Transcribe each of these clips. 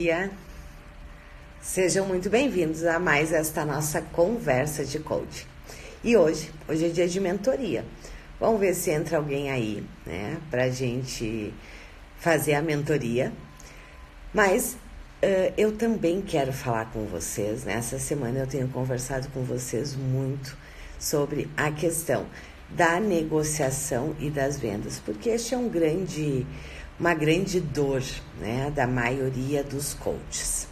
Dia. Sejam muito bem-vindos a mais esta nossa conversa de coaching. E hoje é dia de mentoria. Vamos ver se entra alguém aí, né, pra gente fazer a mentoria. Mas eu também quero falar com vocês, né? Essa semana eu tenho conversado com vocês muito sobre a questão da negociação e das vendas, porque este é uma grande dor, né, da maioria dos coaches.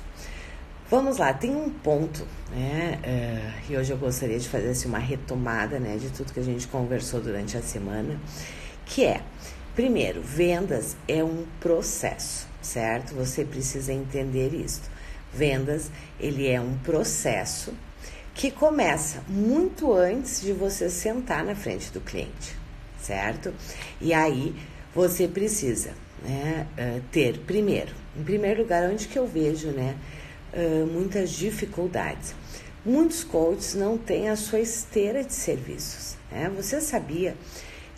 Vamos lá, tem um ponto, né, e hoje eu gostaria de fazer assim, uma retomada, né, de tudo que a gente conversou durante a semana, que é, primeiro, vendas é um processo, certo? Você precisa entender isso. Vendas, ele é um processo que começa muito antes de você sentar na frente do cliente, certo? E aí você precisa, né, ter primeiro, em primeiro lugar, onde que eu vejo, né, muitas dificuldades. Muitos coaches não têm a sua esteira de serviços, né? Você sabia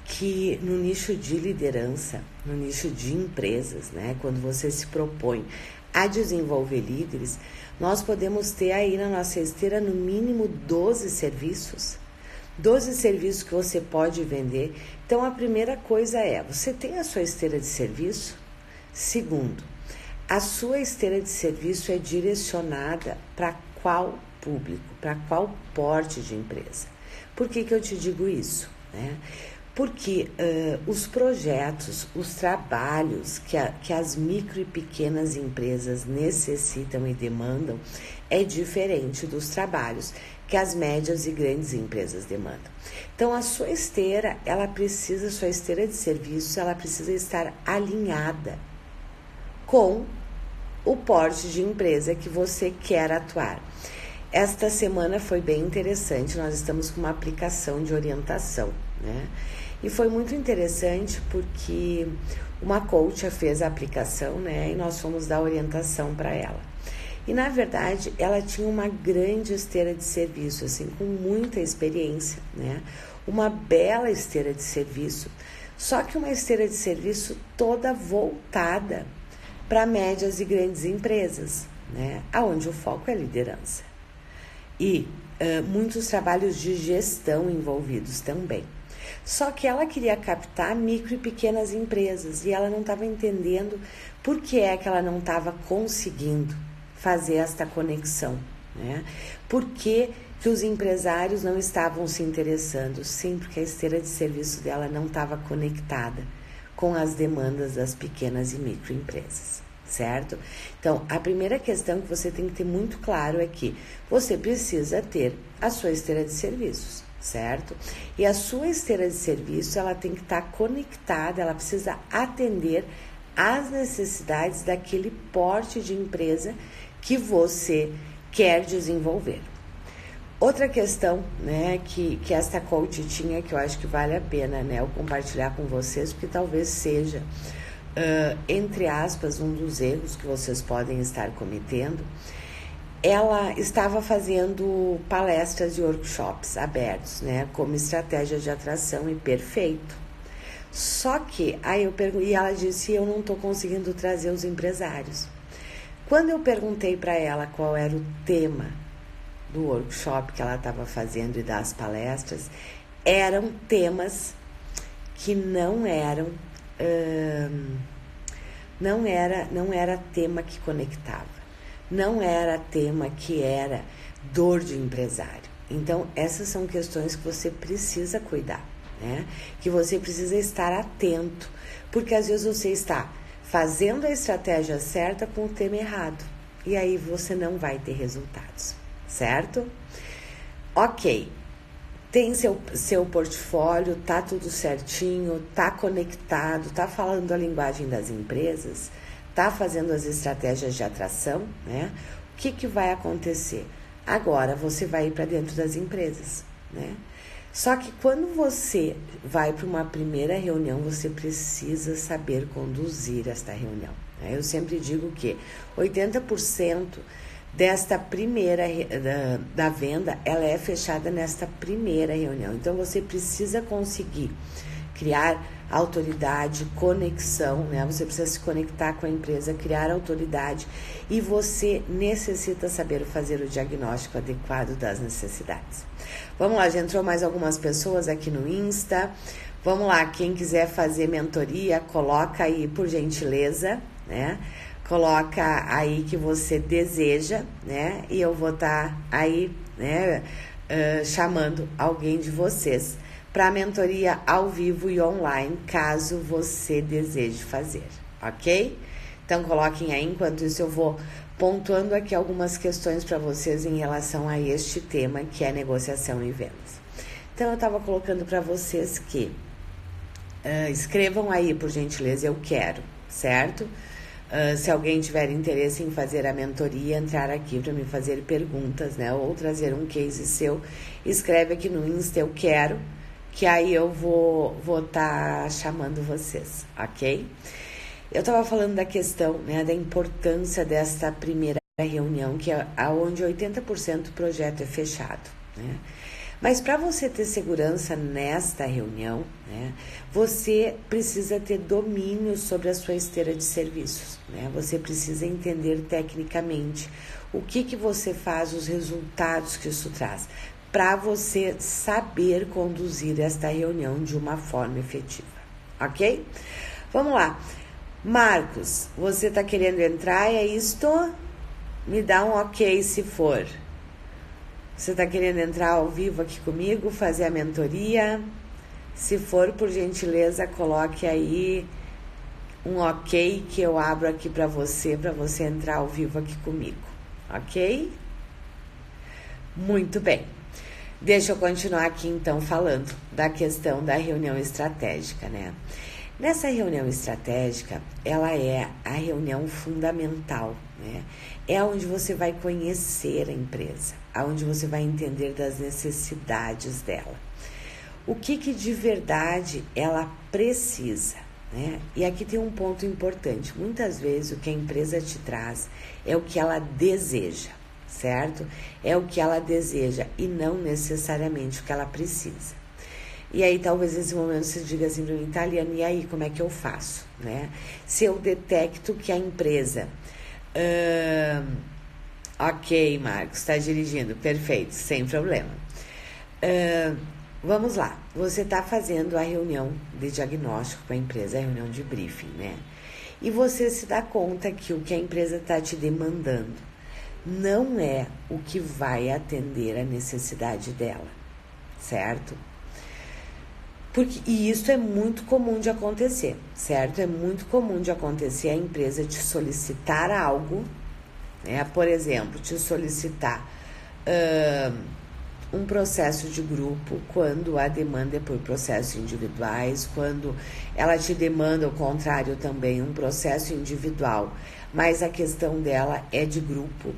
que no nicho de liderança, no nicho de empresas, né, quando você se propõe a desenvolver líderes, nós podemos ter aí na nossa esteira no mínimo 12 serviços. 12 serviços que você pode vender. Então, a primeira coisa é, você tem a sua esteira de serviço? Segundo, a sua esteira de serviço é direcionada para qual público, para qual porte de empresa? Por que eu te digo isso, né? Porque os projetos, os trabalhos que as micro e pequenas empresas necessitam e demandam é diferente dos trabalhos que as médias e grandes empresas demandam. Então, a sua esteira, sua esteira de serviço, ela precisa estar alinhada com o porte de empresa que você quer atuar. Esta semana foi bem interessante, nós estamos com uma aplicação de orientação, né? E foi muito interessante porque uma coach fez a aplicação, né? E nós fomos dar orientação para ela. E, na verdade, ela tinha uma grande esteira de serviço, assim, com muita experiência, né? Uma bela esteira de serviço, só que uma esteira de serviço toda voltada para médias e grandes empresas, né? Onde o foco é liderança. E muitos trabalhos de gestão envolvidos também. Só que ela queria captar micro e pequenas empresas e ela não estava entendendo por que é que ela não estava conseguindo fazer esta conexão, né? Por que os empresários não estavam se interessando? Sim, porque a esteira de serviço dela não estava conectada com as demandas das pequenas e microempresas, certo? Então, a primeira questão que você tem que ter muito claro é que você precisa ter a sua esteira de serviços, certo? E a sua esteira de serviço, ela tem que estar conectada, ela precisa atender às necessidades daquele porte de empresa que você quer desenvolver. Outra questão, né, que esta coach tinha, que eu acho que vale a pena, né, eu compartilhar com vocês, porque talvez seja, entre aspas, um dos erros que vocês podem estar cometendo. Ela estava fazendo palestras e workshops abertos, né, como estratégia de atração, e perfeito. Só que, aí eu perguntei, e ela disse, eu não estou conseguindo trazer os empresários. Quando eu perguntei para ela qual era o tema do workshop que ela estava fazendo e das palestras, eram temas que não era tema que conectava. Não era tema que era dor de empresário. Então, essas são questões que você precisa cuidar, né? Que você precisa estar atento, porque às vezes você está fazendo a estratégia certa com o tema errado, e aí você não vai ter resultados, certo? Ok, tem seu portfólio, tá tudo certinho, tá conectado, tá falando a linguagem das empresas, tá fazendo as estratégias de atração, né? O que vai acontecer? Agora você vai ir para dentro das empresas, né? Só que quando você vai para uma primeira reunião, você precisa saber conduzir esta reunião, né? Eu sempre digo que 80% desta primeira da venda, ela é fechada nesta primeira reunião. Então você precisa conseguir criar autoridade, conexão, né? Você precisa se conectar com a empresa, criar autoridade e você necessita saber fazer o diagnóstico adequado das necessidades. Vamos lá, já entrou mais algumas pessoas aqui no Insta. Vamos lá, quem quiser fazer mentoria, coloca aí por gentileza, né? Coloca aí que você deseja, né? E eu vou estar aí, né, chamando alguém de vocês para mentoria ao vivo e online, caso você deseje fazer, ok? Então coloquem aí, enquanto isso eu vou pontuando aqui algumas questões para vocês em relação a este tema, que é negociação e vendas. Então eu estava colocando para vocês que escrevam aí, por gentileza, eu quero, certo? Se alguém tiver interesse em fazer a mentoria, entrar aqui para me fazer perguntas, né? Ou trazer um case seu, escreve aqui no Insta, eu quero, que aí eu vou tá chamando vocês, ok? Eu estava falando da questão, né, da importância desta primeira reunião, que é onde 80% do projeto é fechado, né? Mas para você ter segurança nesta reunião, né, você precisa ter domínio sobre a sua esteira de serviços, né? Você precisa entender tecnicamente o que você faz, os resultados que isso traz, para você saber conduzir esta reunião de uma forma efetiva, ok? Vamos lá. Marcos, você está querendo entrar, é isto? Me dá um ok se for. Você está querendo entrar ao vivo aqui comigo, fazer a mentoria? Se for, por gentileza, coloque aí um ok que eu abro aqui para você entrar ao vivo aqui comigo, ok? Muito bem. Deixa eu continuar aqui então falando da questão da reunião estratégica, né? Nessa reunião estratégica, ela é a reunião fundamental, né? É onde você vai conhecer a empresa, onde você vai entender das necessidades dela. O que de verdade ela precisa, né? E aqui tem um ponto importante. Muitas vezes o que a empresa te traz é o que ela deseja, certo? É o que ela deseja e não necessariamente o que ela precisa. E aí talvez nesse momento você diga assim para mim, Taliana, e aí como é que eu faço, né? Se eu detecto que a empresa... ok, Marcos, está dirigindo, perfeito, sem problema. Vamos lá, você está fazendo a reunião de diagnóstico com a empresa, a reunião de briefing, né? E você se dá conta que o que a empresa está te demandando não é o que vai atender a necessidade dela, certo? E isso é muito comum de acontecer, certo? É muito comum de acontecer a empresa te solicitar algo, né? Por exemplo, te solicitar um processo de grupo, quando a demanda é por processos individuais, quando ela te demanda, ao contrário, também um processo individual, mas a questão dela é de grupo.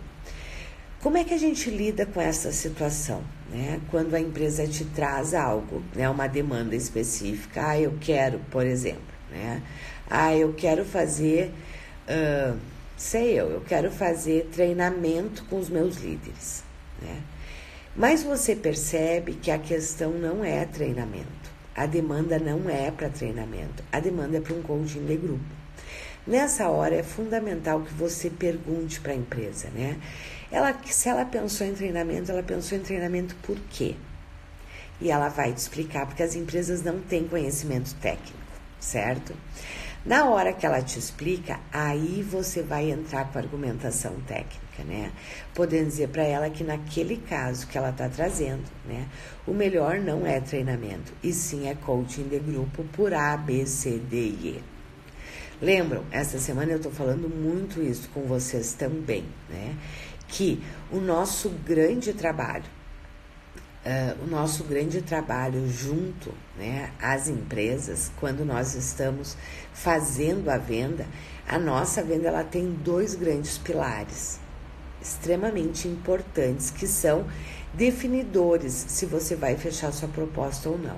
Como é que a gente lida com essa situação, né? Quando a empresa te traz algo, né? Uma demanda específica, eu quero, por exemplo, né? Eu quero fazer, eu quero fazer treinamento com os meus líderes, né? Mas você percebe que a questão não é treinamento, a demanda não é para treinamento, a demanda é para um coaching de grupo. Nessa hora é fundamental que você pergunte para a empresa, né? Se ela pensou em treinamento, ela pensou em treinamento por quê? E ela vai te explicar, porque as empresas não têm conhecimento técnico, certo? Na hora que ela te explica, aí você vai entrar com a argumentação técnica, né? Podendo dizer para ela que naquele caso que ela está trazendo, né? O melhor não é treinamento, e sim é coaching de grupo por A, B, C, D e E. Lembram? Essa semana eu estou falando muito isso com vocês também, né? Que o nosso grande trabalho junto, né, às empresas, quando nós estamos fazendo a venda, a nossa venda ela tem dois grandes pilares extremamente importantes que são definidores se você vai fechar sua proposta ou não.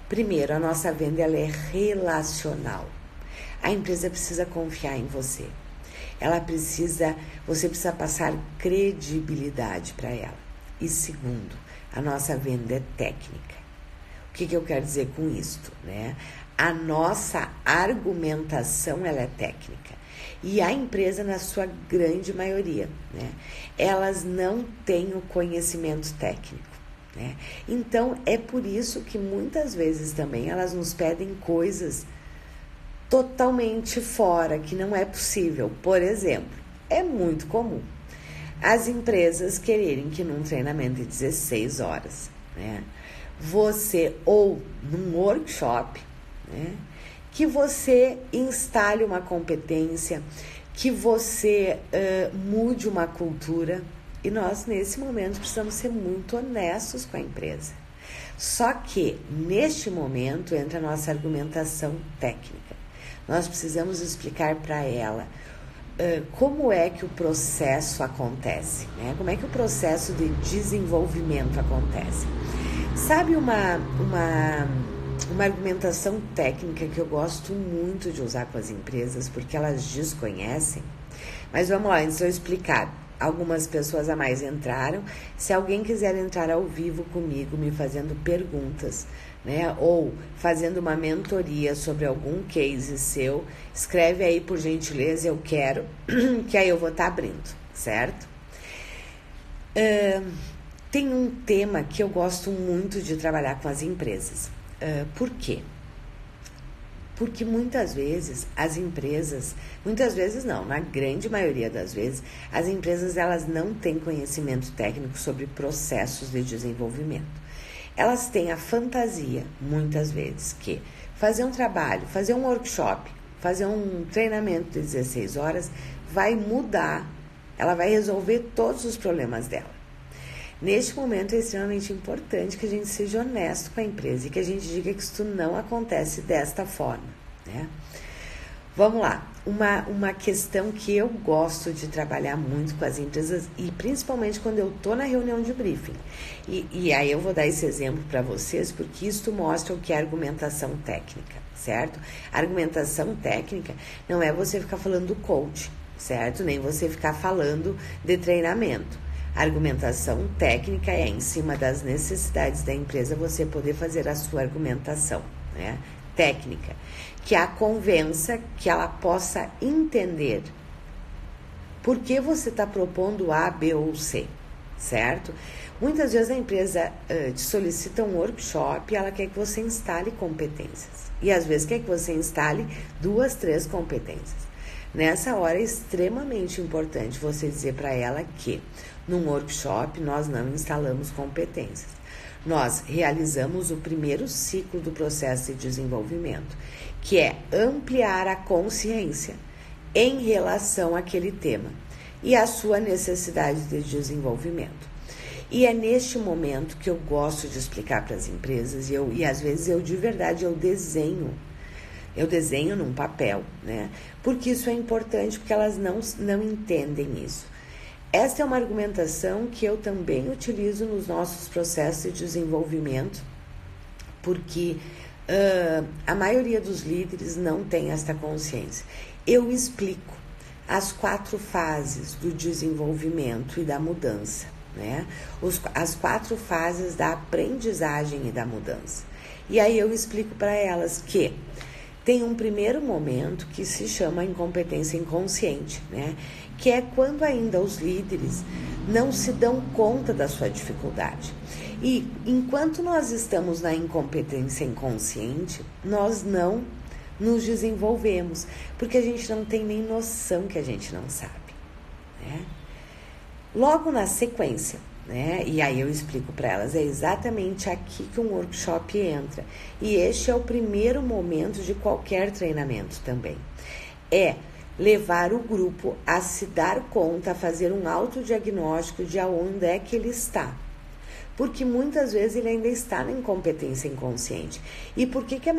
Primeiro, a nossa venda ela é relacional. A empresa precisa confiar em você. Você precisa passar credibilidade para ela. E segundo, a nossa venda é técnica. O que eu quero dizer com isto, né? A nossa argumentação, ela é técnica. E a empresa, na sua grande maioria, né? Elas não têm o conhecimento técnico, né? Então, é por isso que muitas vezes também elas nos pedem coisas totalmente fora, que não é possível. Por exemplo, é muito comum as empresas quererem que num treinamento de 16 horas, né, você, ou num workshop, né, que você instale uma competência, que você mude uma cultura. E nós, nesse momento, precisamos ser muito honestos com a empresa. Só que, neste momento, entra a nossa argumentação técnica. Nós precisamos explicar para ela como é que o processo acontece, né? Como é que o processo de desenvolvimento acontece. Sabe uma argumentação técnica que eu gosto muito de usar com as empresas, porque elas desconhecem? Mas vamos lá, antes de eu explicar. Algumas pessoas a mais entraram. Se alguém quiser entrar ao vivo comigo, me fazendo perguntas, né, ou fazendo uma mentoria sobre algum case seu, escreve aí, por gentileza, eu quero, que aí eu vou estar abrindo, certo? Tem um tema que eu gosto muito de trabalhar com as empresas. Por quê? Porque muitas vezes as empresas, muitas vezes não, na grande maioria das vezes, as empresas elas não têm conhecimento técnico sobre processos de desenvolvimento. Elas têm a fantasia, muitas vezes, que fazer um trabalho, fazer um workshop, fazer um treinamento de 16 horas vai mudar, ela vai resolver todos os problemas dela. Neste momento é extremamente importante que a gente seja honesto com a empresa e que a gente diga que isso não acontece desta forma, né? Vamos lá, uma questão que eu gosto de trabalhar muito com as empresas e principalmente quando eu estou na reunião de briefing. E aí eu vou dar esse exemplo para vocês porque isso mostra o que é argumentação técnica, certo? A argumentação técnica não é você ficar falando do coach, certo? Nem você ficar falando de treinamento. A argumentação técnica é em cima das necessidades da empresa você poder fazer a sua argumentação, né, técnica, que a convença, que ela possa entender por que você está propondo A, B ou C, certo? Muitas vezes a empresa te solicita um workshop e ela quer que você instale competências. E às vezes quer que você instale 2, 3 competências. Nessa hora é extremamente importante você dizer para ela que num workshop nós não instalamos competências. Nós realizamos o primeiro ciclo do processo de desenvolvimento, que é ampliar a consciência em relação àquele tema e à sua necessidade de desenvolvimento. E é neste momento que eu gosto de explicar para as empresas e às vezes eu de verdade eu desenho num papel, né? Porque isso é importante, porque elas não entendem isso. Esta é uma argumentação que eu também utilizo nos nossos processos de desenvolvimento, porque a maioria dos líderes não tem esta consciência. Eu explico as 4 fases do desenvolvimento e da mudança, né? As 4 fases da aprendizagem e da mudança. E aí eu explico para elas que tem um primeiro momento que se chama incompetência inconsciente, né? Que é quando ainda os líderes não se dão conta da sua dificuldade. E enquanto nós estamos na incompetência inconsciente, nós não nos desenvolvemos, porque a gente não tem nem noção que a gente não sabe, né? Logo na sequência, né? E aí eu explico para elas, é exatamente aqui que um workshop entra. E este é o primeiro momento de qualquer treinamento também. É levar o grupo a se dar conta, a fazer um autodiagnóstico de aonde é que ele está. Porque muitas vezes ele ainda está na incompetência inconsciente. E por que a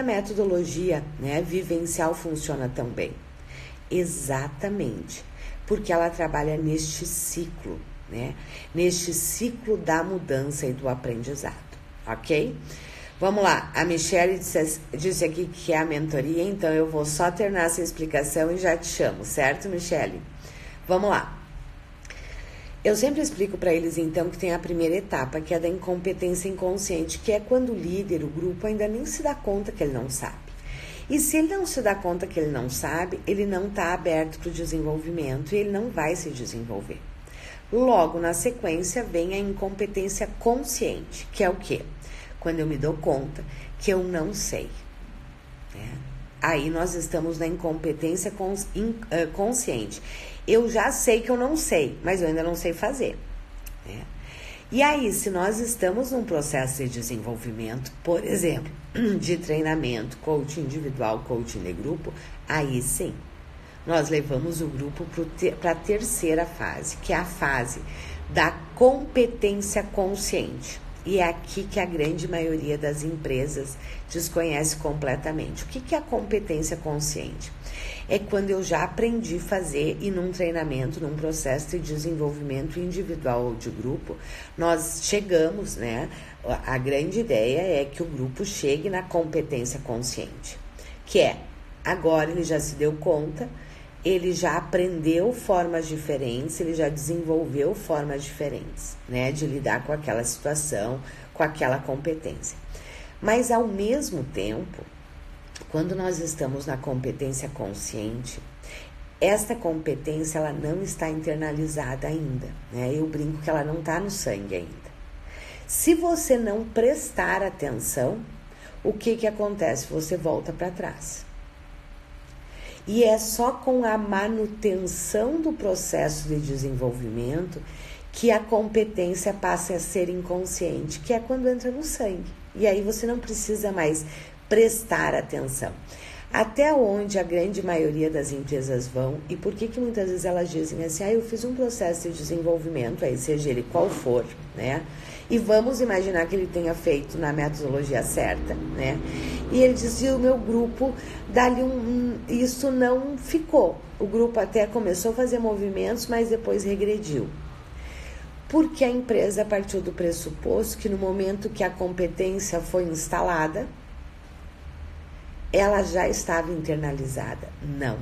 metodologia, né, vivencial funciona tão bem? Exatamente. Porque ela trabalha neste ciclo, né? Neste ciclo da mudança e do aprendizado, ok? Vamos lá, a Michelle disse aqui que é a mentoria, então eu vou só terminar essa explicação e já te chamo, certo, Michelle? Vamos lá. Eu sempre explico para eles, então, que tem a primeira etapa, que é da incompetência inconsciente, que é quando o líder, o grupo, ainda nem se dá conta que ele não sabe. E se ele não se dá conta que ele não sabe, ele não está aberto para o desenvolvimento e ele não vai se desenvolver. Logo, na sequência, vem a incompetência consciente, que é o quê? Quando eu me dou conta que eu não sei. Né? Aí nós estamos na incompetência consciente. Eu já sei que eu não sei, mas eu ainda não sei fazer. Né? E aí, se nós estamos num processo de desenvolvimento, por exemplo, de treinamento, coaching individual, coaching de grupo, aí sim, nós levamos o grupo para a terceira fase, que é a fase da competência consciente. E é aqui que a grande maioria das empresas desconhece completamente. O que é a competência consciente? É quando eu já aprendi a fazer e num treinamento, num processo de desenvolvimento individual ou de grupo, nós chegamos, né? A grande ideia é que o grupo chegue na competência consciente, que é, agora ele já se deu conta, ele já aprendeu formas diferentes, ele já desenvolveu formas diferentes, né? De lidar com aquela situação, com aquela competência. Mas, ao mesmo tempo, quando nós estamos na competência consciente, esta competência ela não está internalizada ainda, né? Eu brinco que ela não está no sangue ainda. Se você não prestar atenção, o que acontece? Você volta para trás. E é só com a manutenção do processo de desenvolvimento que a competência passa a ser inconsciente, que é quando entra no sangue. E aí você não precisa mais prestar atenção. Até onde a grande maioria das empresas vão, e por que muitas vezes elas dizem assim, eu fiz um processo de desenvolvimento, aí seja ele qual for, né? E vamos imaginar que ele tenha feito na metodologia certa, né? E ele dizia, o meu grupo, dali isso não ficou. O grupo até começou a fazer movimentos, mas depois regrediu. Porque a empresa partiu do pressuposto que no momento que a competência foi instalada, ela já estava internalizada. Não.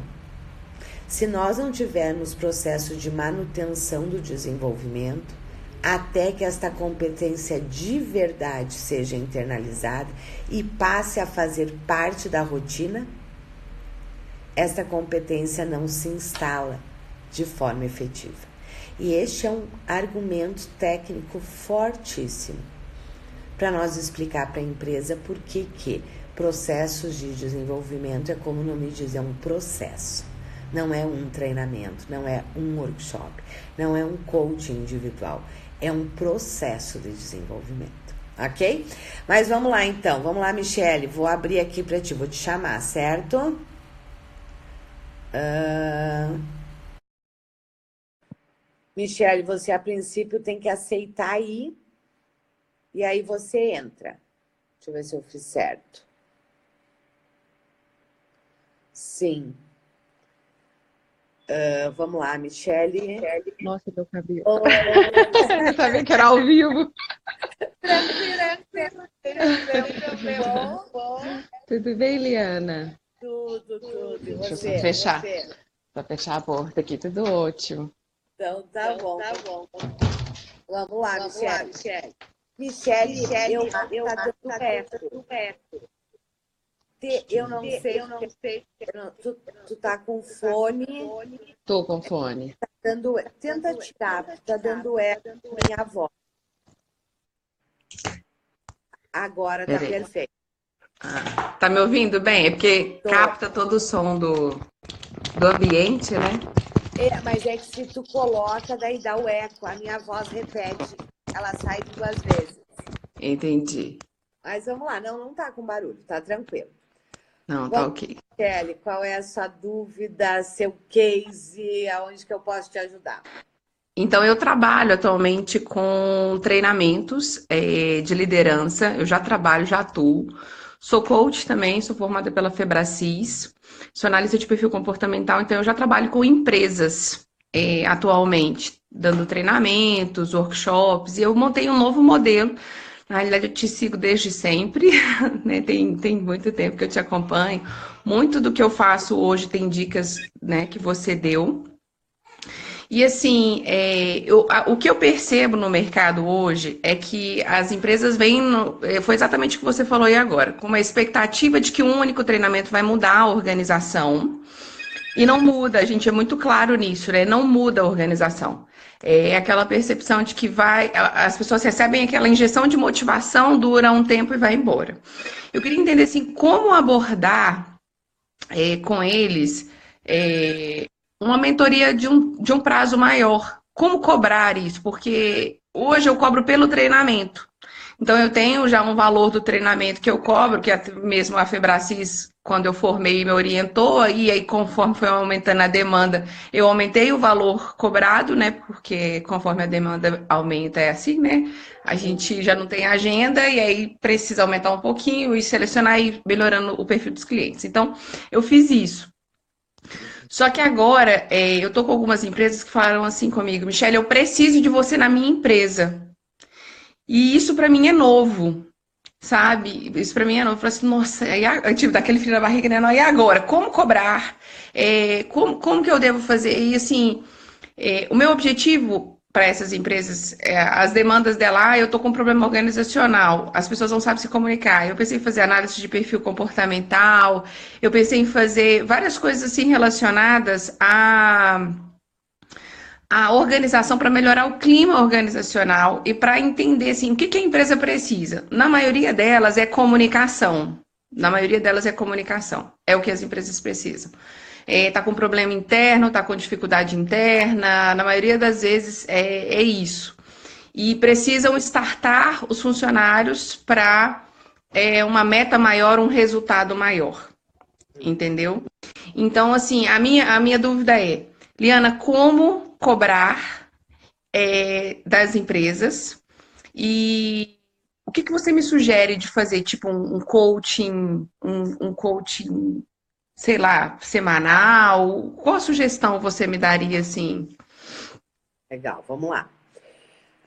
Se nós não tivermos processo de manutenção do desenvolvimento, até que esta competência de verdade seja internalizada e passe a fazer parte da rotina, esta competência não se instala de forma efetiva. E este é um argumento técnico fortíssimo para nós explicar para a empresa por que processos de desenvolvimento é como o nome diz, é um processo. Não é um treinamento, não é um workshop, não é um coaching individual, é um processo de desenvolvimento, ok? Mas vamos lá então, vamos lá, Michele, vou abrir aqui para ti, vou te chamar, certo? Michele, você a princípio tem que aceitar aí, e aí você entra. Deixa eu ver se eu fiz certo. Sim. Vamos lá, Michele. Nossa, meu cabelo. Eu não sabia que era ao vivo. Tudo bem, Liana? Tudo. E Deixa eu você? só fechar. Só fechar a porta aqui, tudo ótimo. Então, tá bom. Vamos lá, Michele. Michele, eu tá dando eco. Eu não sei. Tu tá com fone. Tô com fone. Tenta tirar, tá dando eco na minha voz. Agora tá perfeito. Tá me ouvindo bem? É porque capta todo o som do ambiente, né? Mas é que se tu coloca, daí dá o eco. A minha voz repete. Ela sai 2 vezes. Entendi. Mas vamos lá, não tá com barulho, tá tranquilo. Não, tá ok. Kelly, qual é a sua dúvida, seu case, aonde que eu posso te ajudar? Então, eu trabalho atualmente com treinamentos de liderança. Eu já trabalho, já atuo. Sou coach também, sou formada pela Febracis. Sou analista de perfil comportamental, então eu já trabalho com empresas atualmente, dando treinamentos, workshops. E eu montei um novo modelo. Na realidade, eu te sigo desde sempre, né? Tem muito tempo que eu te acompanho. Muito do que eu faço hoje tem dicas, né, que você deu. E assim, o que eu percebo no mercado hoje é que as empresas vêm, foi exatamente o que você falou aí agora, com uma expectativa de que um único treinamento vai mudar a organização. E não muda, a gente é muito claro nisso, né? Não muda a organização. É aquela percepção de que as pessoas recebem aquela injeção de motivação, dura um tempo e vai embora. Eu queria entender assim, como abordar com eles é, uma mentoria de um prazo maior. Como cobrar isso? Porque hoje eu cobro pelo treinamento. Então, eu tenho já um valor do treinamento que eu cobro, que mesmo a Febracis, quando eu formei, me orientou, e aí, conforme foi aumentando a demanda, eu aumentei o valor cobrado, né? Porque conforme a demanda aumenta, é assim, né? A gente já não tem agenda, e aí precisa aumentar um pouquinho e selecionar e ir melhorando o perfil dos clientes. Então, eu fiz isso. Só que agora, eu tô com algumas empresas que falaram assim comigo, Michelle, eu preciso de você na minha empresa. E isso para mim é novo. Sabe? Isso pra mim é novo. Eu falei assim, nossa, tipo, daquele frio na barriga, né? Não, e agora? Como cobrar? Como que eu devo fazer? E assim, o meu objetivo para essas empresas, as demandas dela, eu tô com um problema organizacional, as pessoas não sabem se comunicar. Eu pensei em fazer análise de perfil comportamental, eu pensei em fazer várias coisas assim relacionadas a organização para melhorar o clima organizacional e para entender assim, o que a empresa precisa. Na maioria delas é comunicação. Na maioria delas é comunicação. É o que as empresas precisam. Tá com problema interno, tá com dificuldade interna. Na maioria das vezes é isso. E precisam startar os funcionários para uma meta maior, um resultado maior. Entendeu? Então, assim, a minha dúvida é, Liana, como cobrar das empresas e o que você me sugere de fazer, tipo um coaching, um coaching, sei lá, semanal? Qual a sugestão você me daria assim? Legal, vamos lá.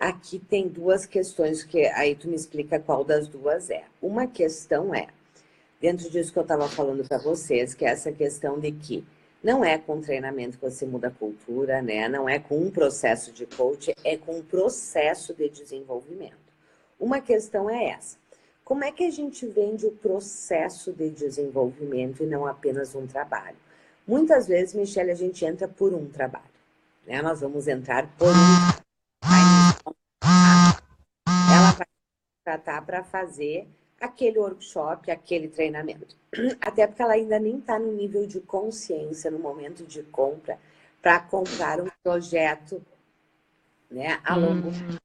Aqui tem duas questões que aí tu me explica qual das duas é. Uma questão é, dentro disso que eu estava falando para vocês, que é essa questão de que não é com treinamento que você muda a cultura, né? Não é com um processo de coach, é com um processo de desenvolvimento. Uma questão é essa. Como é que a gente vende o processo de desenvolvimento e não apenas um trabalho? Muitas vezes, Michelle, a gente entra por um trabalho, né? Nós vamos entrar por um trabalho. Ela vai tratar para fazer aquele workshop, aquele treinamento. Até porque ela ainda nem está no nível de consciência, no momento de compra, para comprar um projeto, né, a longo prazo.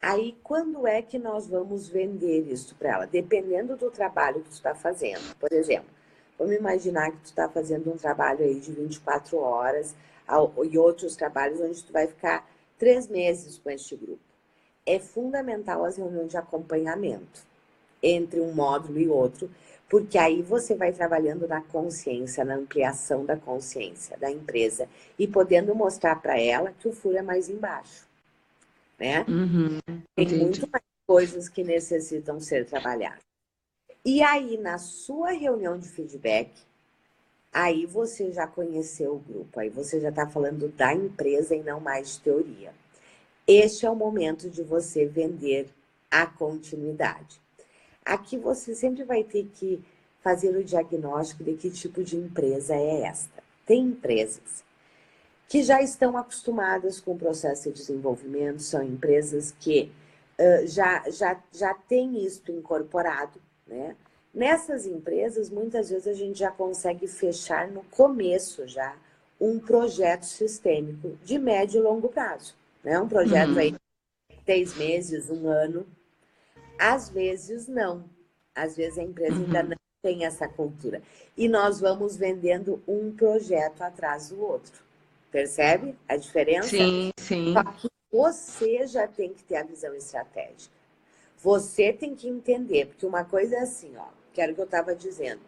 Aí, quando é que nós vamos vender isso para ela? Dependendo do trabalho que tu está fazendo. Por exemplo, vamos imaginar que tu está fazendo um trabalho aí de 24 horas e outros trabalhos onde tu vai ficar 3 meses com este grupo. É fundamental as reuniões de acompanhamento entre um módulo e outro, porque aí você vai trabalhando na consciência, na ampliação da consciência da empresa e podendo mostrar para ela que o furo é mais embaixo, né? Tem Entendi. muito mais coisas que necessitam ser trabalhadas. E aí, na sua reunião de feedback, aí você já conheceu o grupo, aí você já está falando da empresa e não mais de teoria. Este é o momento de você vender a continuidade. Aqui você sempre vai ter que fazer o diagnóstico de que tipo de empresa é esta. Tem empresas que já estão acostumadas com o processo de desenvolvimento, são empresas que já têm isso incorporado, né? Nessas empresas, muitas vezes a gente já consegue fechar no começo já um projeto sistêmico de médio e longo prazo, né? Um projeto aí de 6 meses, 1 ano. Às vezes não. Às vezes a empresa ainda não tem essa cultura. E nós vamos vendendo um projeto atrás do outro. Percebe a diferença? Sim, Só sim. que você já tem que ter a visão estratégica. Você tem que entender, porque uma coisa é assim, ó, que era o que eu estava dizendo.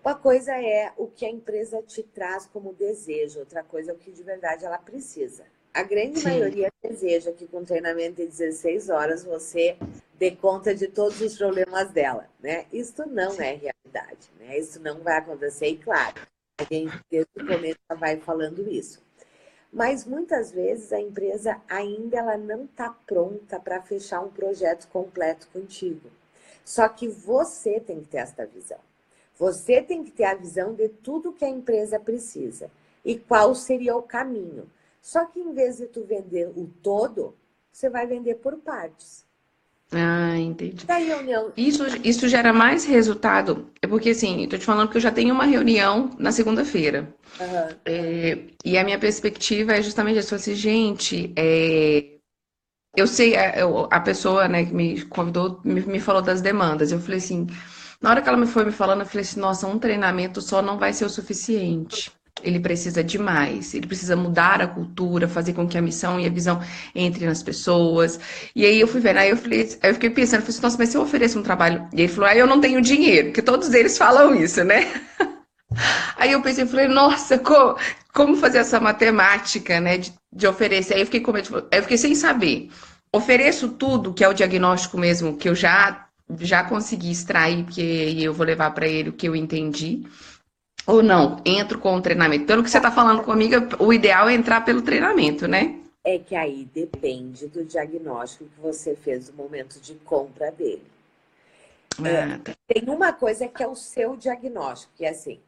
Uma coisa é o que a empresa te traz como desejo, outra coisa é o que de verdade ela precisa. A grande Sim. maioria deseja que com treinamento de 16 horas você dê conta de todos os problemas dela, né? Isso não é realidade, né? Isso não vai acontecer e claro, a gente desde o começo já vai falando isso. Mas muitas vezes a empresa ainda ela não está pronta para fechar um projeto completo contigo. Só que você tem que ter esta visão. Você tem que ter a visão de tudo que a empresa precisa e qual seria o caminho. Só que em vez de tu vender o todo, você vai vender por partes. Ah, entendi. Da reunião. Isso gera mais resultado, é porque assim, eu tô te falando que eu já tenho uma reunião na segunda-feira. Aham, E a minha perspectiva é justamente essa, assim, gente, eu sei, a pessoa, né, que me convidou me falou das demandas. Eu falei assim, na hora que ela me foi me falando, eu falei assim, nossa, um treinamento só não vai ser o suficiente. Ele precisa de mais, ele precisa mudar a cultura, fazer com que a missão e a visão entrem nas pessoas. E aí eu fui vendo, aí eu fiquei pensando, eu falei assim, nossa, mas se eu ofereço um trabalho, e ele falou, eu não tenho dinheiro, porque todos eles falam isso, né? Aí eu pensei, falei, nossa, como fazer essa matemática, né, de oferecer? Aí eu fiquei com medo, aí eu fiquei sem saber. Ofereço tudo, que é o diagnóstico mesmo, que eu já consegui extrair, porque eu vou levar para ele o que eu entendi. Ou não, entro com o treinamento. Pelo que você está falando comigo, o ideal é entrar pelo treinamento, né? é que aí depende do diagnóstico que você fez no momento de compra dele. Ah, tá. Tem uma coisa que é o seu diagnóstico, que é assim,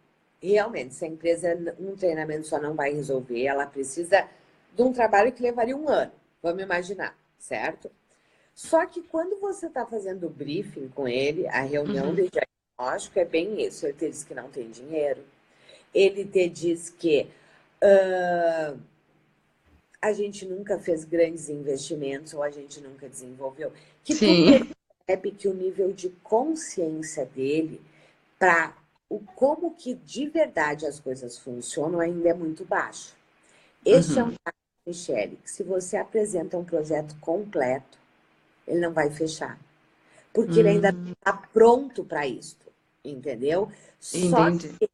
realmente, se a empresa um treinamento só não vai resolver, ela precisa de um trabalho que levaria um ano, vamos imaginar, certo? Só que quando você está fazendo o briefing com ele, a reunião Uhum. de diagnóstico é bem isso. Ele te diz que não tem dinheiro, ele te diz que a gente nunca fez grandes investimentos ou a gente nunca desenvolveu, que tu Sim. percebe que o nível de consciência dele para o como que de verdade as coisas funcionam ainda é muito baixo. Este é um Uhum. caso, Michele, que se você apresenta um projeto completo, ele não vai fechar, porque ele ainda Hum, não está pronto para isso, entendeu? Só entendi. que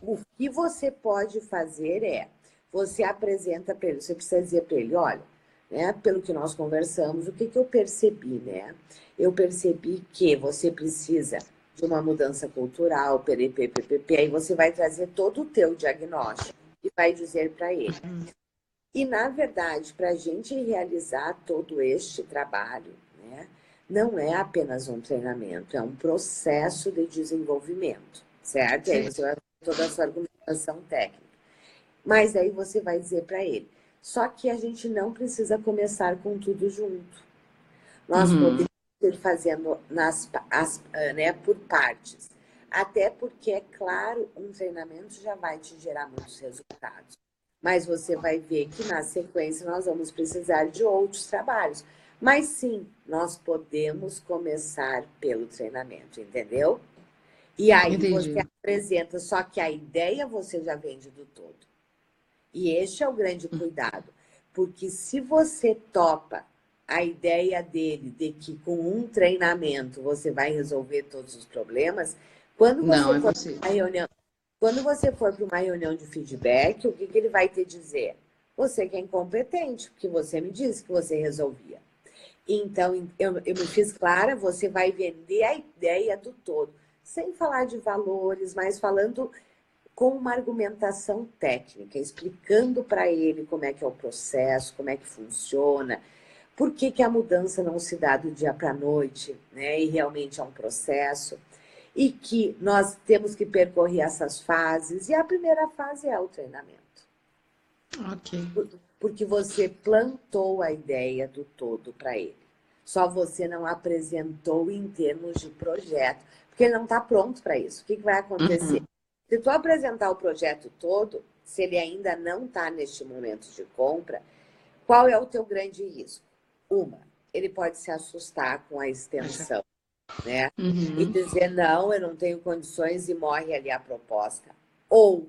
o que você pode fazer é, você apresenta para ele, você precisa dizer para ele, olha, né, pelo que nós conversamos, o que, que eu percebi, né? Eu percebi que você precisa de uma mudança cultural, PPP, aí você vai trazer todo o teu diagnóstico e vai dizer para ele. E, na verdade, para a gente realizar todo este trabalho, né, não é apenas um treinamento, é um processo de desenvolvimento, certo? E aí Sim. você vai fazer toda a sua argumentação técnica. Mas aí você vai dizer para ele. Só que a gente não precisa começar com tudo junto. Nós Uhum. podemos ir fazendo né, por partes. Até porque, é claro, um treinamento já vai te gerar muitos resultados. Mas você vai ver que na sequência nós vamos precisar de outros trabalhos. Mas sim, nós podemos começar pelo treinamento, entendeu? E aí você Entendi. apresenta, só que a ideia você já vende do todo. E este é o grande cuidado, porque se você topa a ideia dele de que com um treinamento você vai resolver todos os problemas, quando Não, você é for possível. para uma reunião, quando você for para uma reunião de feedback, o que, que ele vai te dizer? Você que é incompetente, porque você me disse que você resolvia. Então, eu me fiz clara, você vai vender a ideia do todo, sem falar de valores, mas falando com uma argumentação técnica, explicando para ele como é que é o processo, como é que funciona, por que, que a mudança não se dá do dia para a noite, né? E realmente é um processo, e que nós temos que percorrer essas fases, e a primeira fase é o treinamento. Ok. Porque você plantou a ideia do todo para ele. Só você não apresentou em termos de projeto, porque ele não está pronto para isso. O que, que vai acontecer? Uhum. Se tu apresentar o projeto todo, se ele ainda não está neste momento de compra, qual é o teu grande risco? Uma, ele pode se assustar com a extensão, né? E Uhum. dizer, não, eu não tenho condições e morre ali a proposta. Ou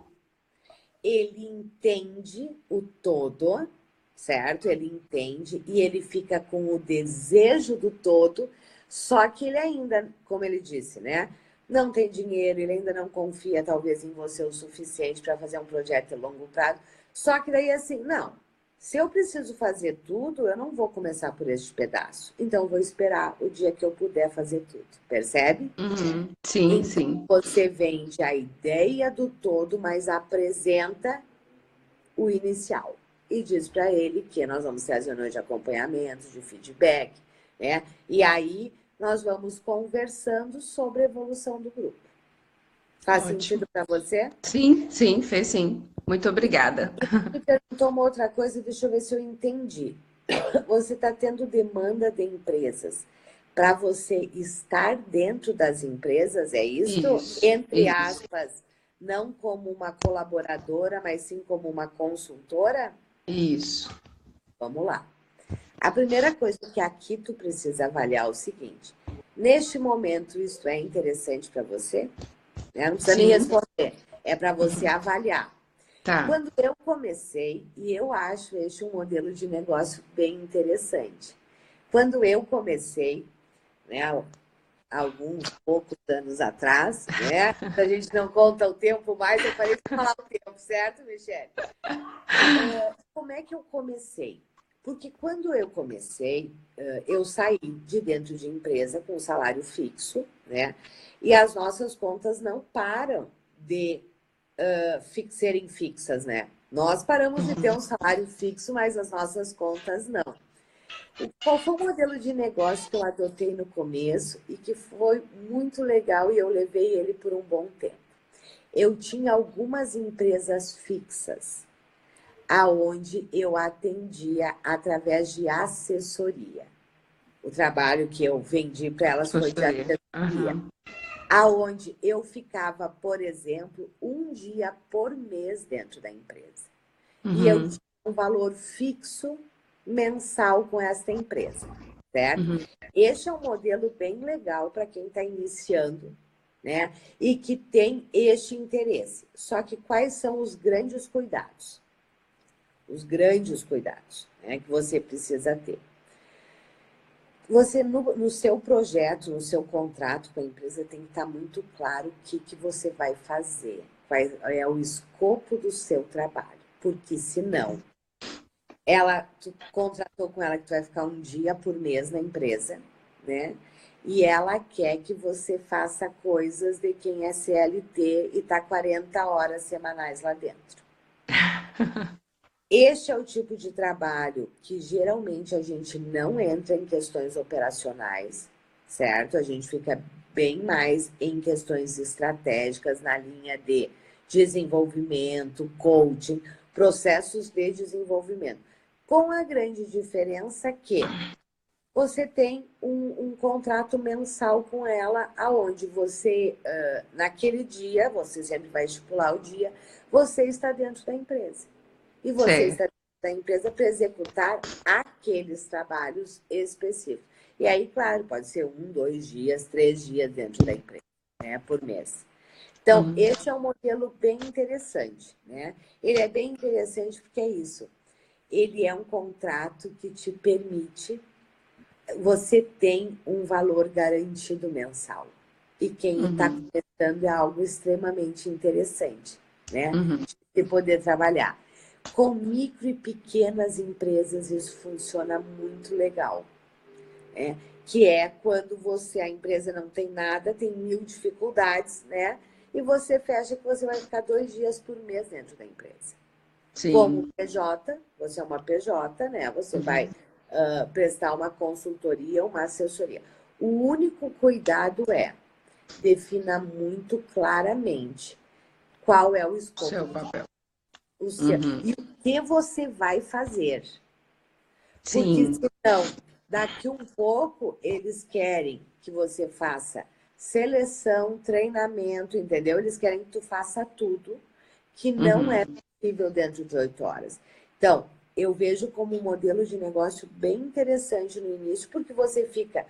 ele entende o todo, certo? Ele entende e ele fica com o desejo do todo, só que ele ainda, como ele disse, né? Não tem dinheiro, ele ainda não confia talvez em você o suficiente para fazer um projeto a longo prazo. Só que daí assim, não. Se eu preciso fazer tudo, eu não vou começar por este pedaço. Então, eu vou esperar o dia que eu puder fazer tudo. Percebe? Uhum. Sim, Então, sim. você vende a ideia do todo, mas apresenta o inicial. e diz para ele que nós vamos ter as reuniões de acompanhamento, de feedback, né? E aí nós vamos conversando sobre a evolução do grupo. Faz Ótimo. sentido para você? Sim, sim, fez sim. Muito obrigada. Me perguntou uma outra coisa, deixa eu ver se eu entendi. Você está tendo demanda de empresas para você estar dentro das empresas, é isso? Isso, Entre isso, aspas, não como uma colaboradora, mas sim como uma consultora? isso. Vamos lá. A primeira coisa que aqui tu precisa avaliar é o seguinte: neste momento, isso é interessante para você? Né? Não precisa nem Sim, responder, é para você avaliar. tá. Quando eu comecei, e eu acho este um modelo de negócio bem interessante. Quando eu comecei, né, alguns poucos anos atrás, né? A gente não conta o tempo mais, eu parei de falar o tempo, certo, Michele? Como é que eu comecei? Porque quando eu comecei, eu saí de dentro de empresa com salário fixo, né? E as nossas contas não param de serem fixas, né? Nós paramos de ter um salário fixo, mas as nossas contas não. Qual foi o modelo de negócio que eu adotei no começo e que foi muito legal e eu levei ele por um bom tempo? Eu tinha algumas empresas fixas, aonde eu atendia através de assessoria. O trabalho que eu vendi para elas foi de Consultoria. assessoria, Aham. aonde eu ficava, por exemplo, um dia por mês dentro da empresa. E eu Uhum. tinha um valor fixo mensal com essa empresa, certo? Uhum. Este é um modelo bem legal para quem está iniciando, né? E que tem este interesse. Só que quais são os grandes cuidados? Os grandes cuidados, né, que você precisa ter. Você, no seu projeto, no seu contrato com a empresa, tem que estar muito claro o que você vai fazer, qual é o escopo do seu trabalho. Porque senão, tu contratou com ela que tu vai ficar um dia por mês na empresa, né? E ela quer que você faça coisas de quem é CLT e tá 40 horas semanais lá dentro. Este é o tipo de trabalho que geralmente a gente não entra em questões operacionais, certo? A gente fica bem mais em questões estratégicas na linha de desenvolvimento, coaching, processos de desenvolvimento. Com a grande diferença que você tem um contrato mensal com ela, aonde você, naquele dia, você sempre vai estipular o dia, você está dentro da empresa. E você está Certo. dentro da empresa para executar aqueles trabalhos específicos. E aí, claro, pode ser 1, 2 dias, 3 dias dentro da empresa, né, por mês. Então, Uhum. esse é um modelo bem interessante, né? Ele é bem interessante porque é isso. Ele é um contrato que te permite, você tem um valor garantido mensal. E quem está Uhum. começando é algo extremamente interessante, né? Uhum. De poder trabalhar. Com micro e pequenas empresas, isso funciona muito legal. Né? Que é quando a empresa não tem nada, tem mil dificuldades, né? E você fecha que você vai ficar 2 dias por mês dentro da empresa. Como Sim. PJ, você é uma PJ, né? Você vai Uhum. prestar uma consultoria, uma assessoria. O único cuidado é defina muito claramente qual é o escopo Seu do papel. o seu, Uhum. e o que você vai fazer. Porque Sim. senão, daqui um pouco, eles querem que você faça seleção, treinamento, entendeu? Eles querem que tu faça tudo, que não é Uhum. possível dentro de 8 horas. Então, eu vejo como um modelo de negócio bem interessante no início, porque você fica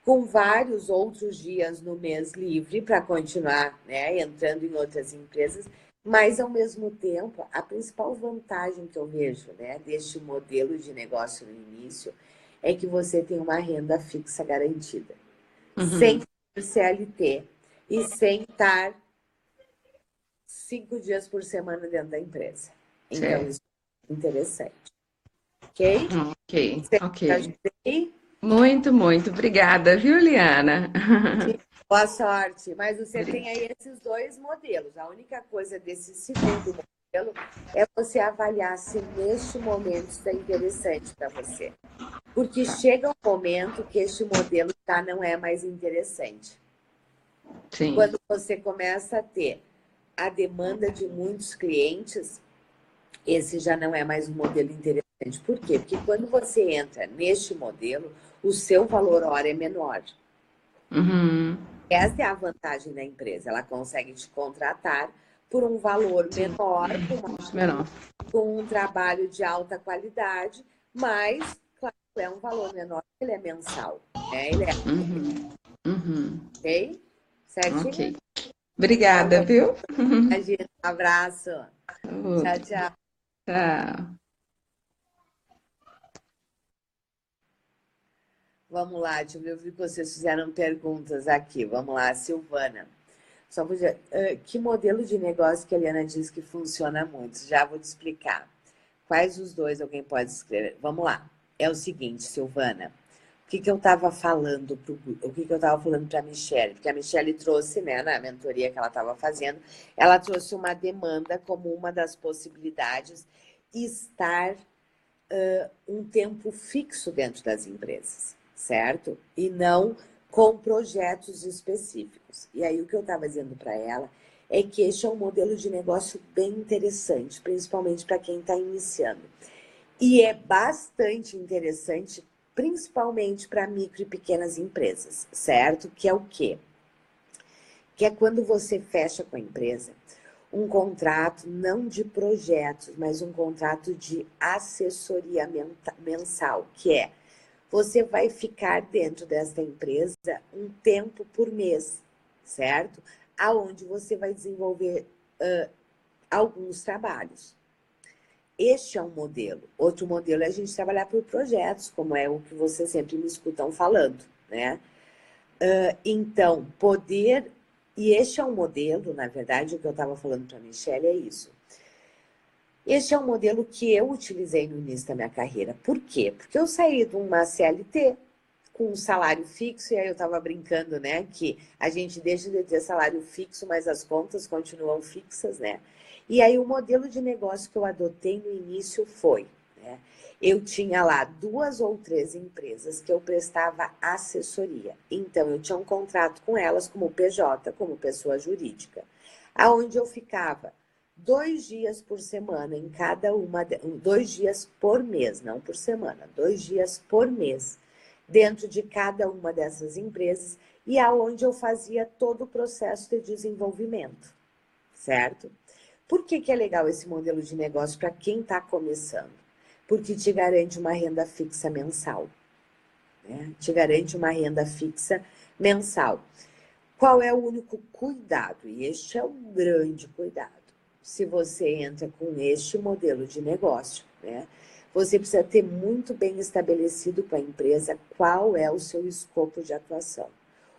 com vários outros dias no mês livre para continuar, né, entrando em outras empresas, mas ao mesmo tempo, a principal vantagem que eu vejo, né, deste modelo de negócio no início é que você tem uma renda fixa garantida, sem Uhum. ser CLT e sem estar 5 dias por semana dentro da empresa. Então, Certo. isso é interessante, ok? Ok, Você ok. ajudei? Muito, muito obrigada, viu, Liana? Boa sorte. Mas você tem Obri- aí esses dois modelos. A única coisa desse segundo modelo é você avaliar se neste momento está interessante para você. Porque Tá. chega um momento que este modelo já não é mais interessante. Sim. Quando você começa a ter a demanda de muitos clientes, esse já não é mais um modelo interessante. Por quê? Porque quando você entra neste modelo, o seu valor hora é menor. Uhum. Essa é a vantagem da empresa. Ela consegue te contratar por um valor Sim. menor, Custo menor. com um trabalho de alta qualidade, mas, claro, é um valor menor, ele é mensal, né? Ele é Uhum. Uhum. ok? Certinho? Ok. Tá Obrigada, bom. viu? Imagina. Um abraço. Tchau, Outro. tchau. Tchau. Vamos lá, deixa eu ver, eu vi que vocês fizeram perguntas aqui. Vamos lá, Silvana. Só podia, que modelo de negócio que a Eliana diz que funciona muito? Já vou te explicar. Quais os dois alguém pode escrever? Vamos lá. É o seguinte, Silvana. O que eu estava falando para a Michelle? Porque a Michelle trouxe, né, na mentoria que ela estava fazendo, ela trouxe uma demanda como uma das possibilidades estar um tempo fixo dentro das empresas, certo? E não com projetos específicos. E aí o que eu estava dizendo para ela é que este é um modelo de negócio bem interessante, principalmente para quem está iniciando. E é bastante interessante, principalmente para micro e pequenas empresas, certo? Que é o quê? Que é quando você fecha com a empresa um contrato não de projetos, mas um contrato de assessoria mensal, que é você vai ficar dentro desta empresa um tempo por mês, certo? Aonde você vai desenvolver alguns trabalhos. Este é um modelo. Outro modelo é a gente trabalhar por projetos, como é o que vocês sempre me escutam falando, né? Então, poder. E este é um modelo, na verdade, o que eu estava falando para a Michelle é isso. Este é um modelo que eu utilizei no início da minha carreira. Por quê? Porque eu saí de uma CLT com um salário fixo, e aí eu estava brincando, né, que a gente deixa de ter salário fixo, mas as contas continuam fixas, né? E aí o modelo de negócio que eu adotei no início foi, né, eu tinha lá 2 ou 3 empresas que eu prestava assessoria. Então, eu tinha um contrato com elas como PJ, como pessoa jurídica, aonde eu ficava 2 dias por semana em cada uma, 2 dias por mês, não por semana, 2 dias por mês, dentro de cada uma dessas empresas e aonde eu fazia todo o processo de desenvolvimento, certo? Por que é legal esse modelo de negócio para quem está começando? Porque te garante uma renda fixa mensal, né? Te garante uma renda fixa mensal. Qual é o único cuidado? E este é o grande cuidado. Se você entra com este modelo de negócio, né? Você precisa ter muito bem estabelecido com a empresa qual é o seu escopo de atuação.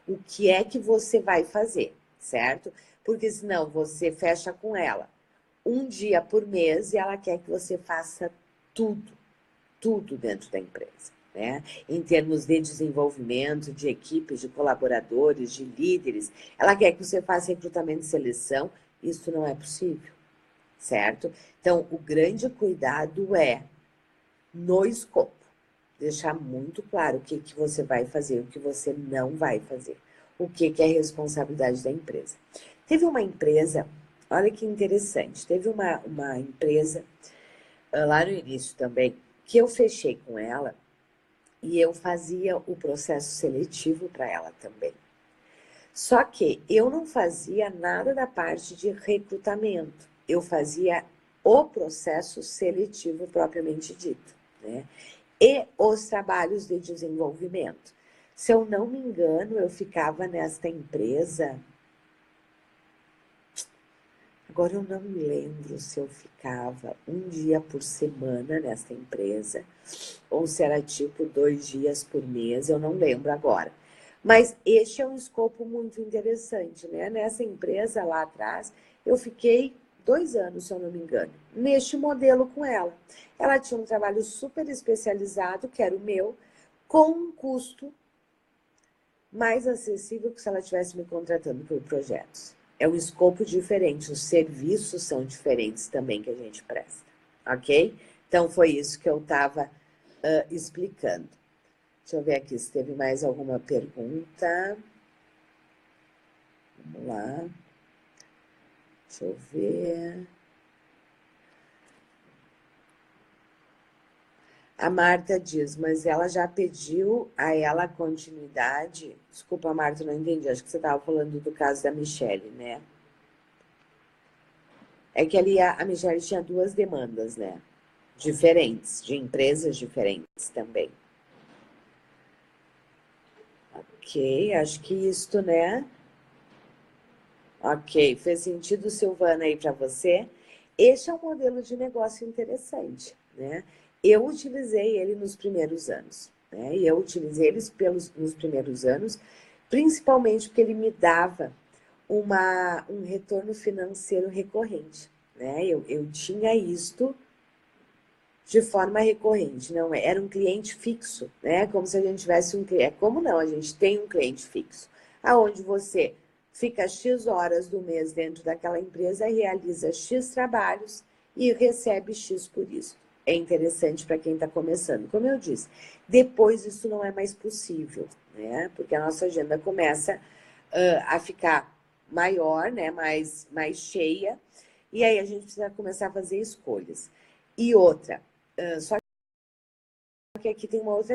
O que é que você vai fazer, certo? Porque senão você fecha com ela um dia por mês e ela quer que você faça tudo, tudo dentro da empresa, né? Em termos de desenvolvimento, de equipes, de colaboradores, de líderes. Ela quer que você faça recrutamento e seleção. Isso não é possível, certo? Então, o grande cuidado é no escopo. Deixar muito claro o que você vai fazer, o que você não vai fazer. O que é responsabilidade da empresa. Teve uma empresa, olha que interessante, teve uma empresa lá no início também, que eu fechei com ela e eu fazia o processo seletivo para ela também. Só que eu não fazia nada da parte de recrutamento, eu fazia o processo seletivo propriamente dito, né? E os trabalhos de desenvolvimento. Se eu não me engano, eu ficava nesta empresa. Agora eu não me lembro se eu ficava um dia por semana nesta empresa ou se era tipo 2 dias por mês, eu não lembro agora. Mas este é um escopo muito interessante, né? Nessa empresa lá atrás, eu fiquei 2 anos, se eu não me engano, neste modelo com ela. Ela tinha um trabalho super especializado, que era o meu, com um custo mais acessível que se ela estivesse me contratando por projetos. É um escopo diferente, os serviços são diferentes também que a gente presta, ok? Então, foi isso que eu estava explicando. Deixa eu ver aqui se teve mais alguma pergunta. Vamos lá. Deixa eu ver. A Marta diz, mas ela já pediu a ela continuidade. Desculpa, Marta, não entendi. Acho que você estava falando do caso da Michelle, né? É que ali a Michelle tinha duas demandas, né? Diferentes, de empresas diferentes também. Ok, acho que isto, né? Ok, fez sentido, Silvana, aí para você? Este é um modelo de negócio interessante, né? Eu utilizei ele nos primeiros anos, né? E eu utilizei eles nos primeiros anos, principalmente porque ele me dava um retorno financeiro recorrente, né? Eu tinha isto de forma recorrente, não era um cliente fixo, né? Como se a gente tivesse um cliente. Como não? A gente tem um cliente fixo, aonde você fica X horas do mês dentro daquela empresa, realiza X trabalhos e recebe X por isso. É interessante para quem está começando. Como eu disse, depois isso não é mais possível, né? Porque a nossa agenda começa a ficar maior, né? Mais cheia, e aí a gente precisa começar a fazer escolhas. E outra, só que aqui tem uma outra